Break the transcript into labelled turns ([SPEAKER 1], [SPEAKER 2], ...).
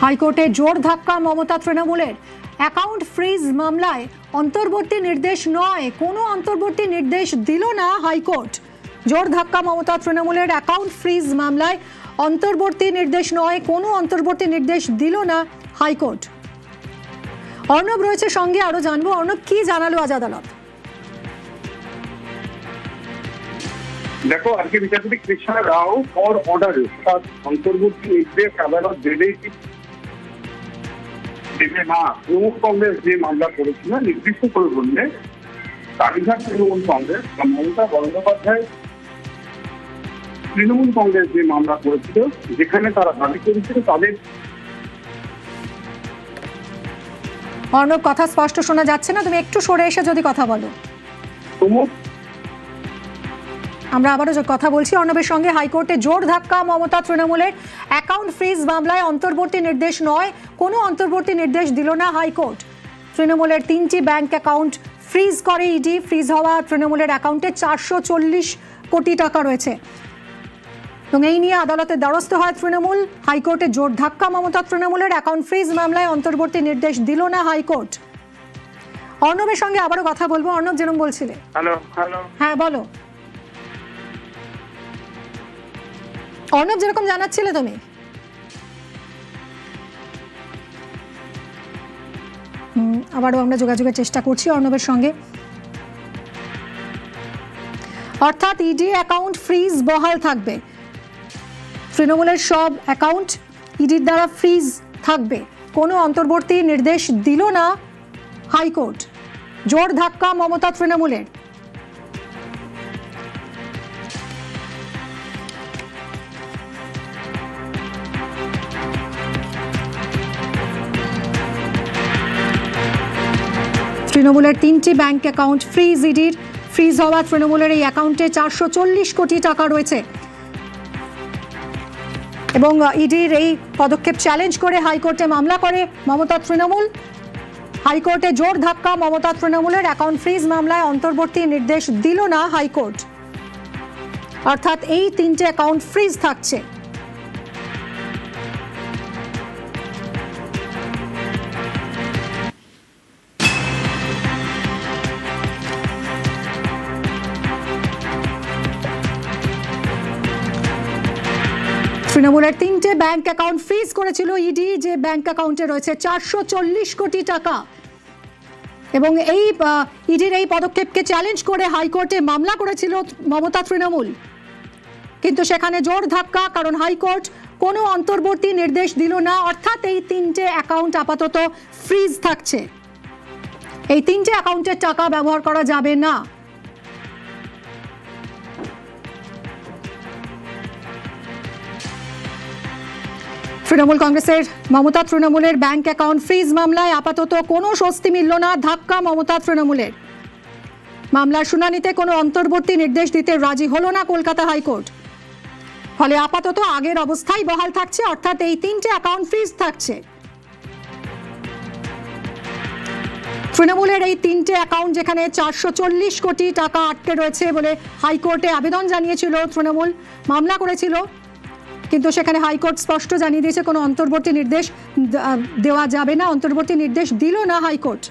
[SPEAKER 1] হাইকোর্টে জোর ধাক্কা মমতা তৃণমূলের। অ্যাকাউন্ট ফ্রিজ মামলায় অন্তর্বর্তী নির্দেশ নয়, কোনো অন্তর্বর্তী নির্দেশ দিল না হাইকোর্ট। জোর ধাক্কা মমতা তৃণমূলের। অ্যাকাউন্ট ফ্রিজ মামলায় অন্তর্বর্তী নির্দেশ নয়, কোনো অন্তর্বর্তী নির্দেশ দিল না হাইকোর্ট। অর্ণব রয়েছে সঙ্গে, আরো জানবো। অর্ণব, কি জানালো আজ আদালত?
[SPEAKER 2] দেখো, আজকে বিচারপতি কৃষ্ণা রাও ফর অর্ডার অর্থাৎ অন্তর্বর্তী নির্দেশ আদালত দেবে না। তৃণমূল কংগ্রেস যে মামলা করেছিল নির্দিষ্ট করে বললে কালীঘাট তৃণমূল কংগ্রেস বা মমতা বন্দ্যোপাধ্যায় তৃণমূল কংগ্রেস যে মামলা করেছিল, যেখানে তারা দাবি করেছিল তাদের।
[SPEAKER 1] অর্ণব, কথা স্পষ্ট শোনা যাচ্ছে না, তুমি একটু সরে এসে যদি কথা বলো। আমরা আবারও কথা বলছি অর্ণবের সঙ্গে। হাইকোর্টে জোর ধাক্কা মমতা তৃণমূলের। অ্যাকাউন্ট ফ্রিজ মামলায় অন্তর্বর্তী নির্দেশ নয়, কোনো অন্তর্বর্তী নির্দেশ দিল না হাইকোর্ট। তৃণমূলের 3টি ব্যাংক অ্যাকাউন্ট ফ্রিজ করে ইডি। ফ্রিজ হওয়া তৃণমূলের অ্যাকাউন্টে 440 কোটি টাকা রয়েছে এবং এই নিয়ে আদালতের দ্বারস্থ হয় তৃণমূল। হাইকোর্টে জোর ধাক্কা মমতা তৃণমূলের। অ্যাকাউন্ট ফ্রিজ মামলায় অন্তর্বর্তী নির্দেশ দিল না হাইকোর্ট। অর্ণবের সঙ্গে আবারও কথা বলবো। অর্ণব, যেরকম বলছিলে। হ্যাঁ, বলো অর্ণব, যেরকম জানাচ্ছিলে তুমি। আবারও আমরা যোগাযোগের চেষ্টা করছি অর্ণবের সঙ্গে। অর্থাৎ ইডি অ্যাকাউন্ট ফ্রিজ বহাল থাকবে। তৃণমূলের সব অ্যাকাউন্ট ইডির দ্বারা ফ্রিজ থাকবে, কোনো অন্তর্বর্তী নির্দেশ দিল না হাইকোর্ট। জোর ধাক্কা মমতা তৃণমূলের। তৃণমূলের 3টি ব্যাংক অ্যাকাউন্ট ফ্রিজ ইডির। ফ্রিজ হওয়া তৃণমূলের এই অ্যাকাউন্টে 440 কোটি টাকা রয়েছে এবং ইডির এই পদক্ষেপ চ্যালেঞ্জ করে হাইকোর্টে মামলা করে মমতা তৃণমূল। হাইকোর্টে জোর ধাক্কা মমতা তৃণমূলের। অ্যাকাউন্ট ফ্রিজ মামলায় অন্তর্বর্তী নির্দেশ দিল না হাইকোর্ট, অর্থাৎ এই 3টে অ্যাকাউন্ট ফ্রিজ থাকছে। তৃণমূলের 3টে ব্যাংক অ্যাকাউন্ট ফ্রিজ করেছিল ইডি, যে ব্যাংক অ্যাকাউন্টে রয়েছে 440 কোটি টাকা এবং এই ইডির এই পদক্ষেপকে চ্যালেঞ্জ করে হাইকোর্টে মামলা করেছিল মমতা তৃণমূল। কিন্তু সেখানে জোর ধাক্কা, কারণ হাইকোর্ট কোনো অন্তর্বর্তী নির্দেশ দিল না, অর্থাৎ এই 3টে অ্যাকাউন্ট আপাতত ফ্রিজ থাকছে। এই 3টে অ্যাকাউন্টের টাকা ব্যবহার করা যাবে না। তৃণমূল কংগ্রেসের মমতা তৃণমূলের ব্যাংক অ্যাকাউন্ট ফ্রিজ মামলায় আপাতত কোনো স্বস্তি মিলল না। ধাক্কা মমতা তৃণমূলের। মামলার শুনানিতে কোনো অন্তর্বর্তী নির্দেশ দিতে রাজি হলো না কলকাতা হাইকোর্ট। ফলে আপাতত আগের অবস্থায় বহাল থাকছে, অর্থাৎ এই 3টে অ্যাকাউন্ট ফ্রিজ থাকছে। তৃণমূলের এই 3টে অ্যাকাউন্ট, যেখানে 440 কোটি টাকা আটকে রয়েছে বলে হাইকোর্টে আবেদন জানিয়েছিল তৃণমূল, মামলা করেছিল, কিন্তু সেখানে হাইকোর্ট স্পষ্ট জানিয়ে দিয়েছে কোনো অন্তর্বর্তী নির্দেশ দেওয়া যাবে না। অন্তর্বর্তী নির্দেশ দিল না হাইকোর্ট।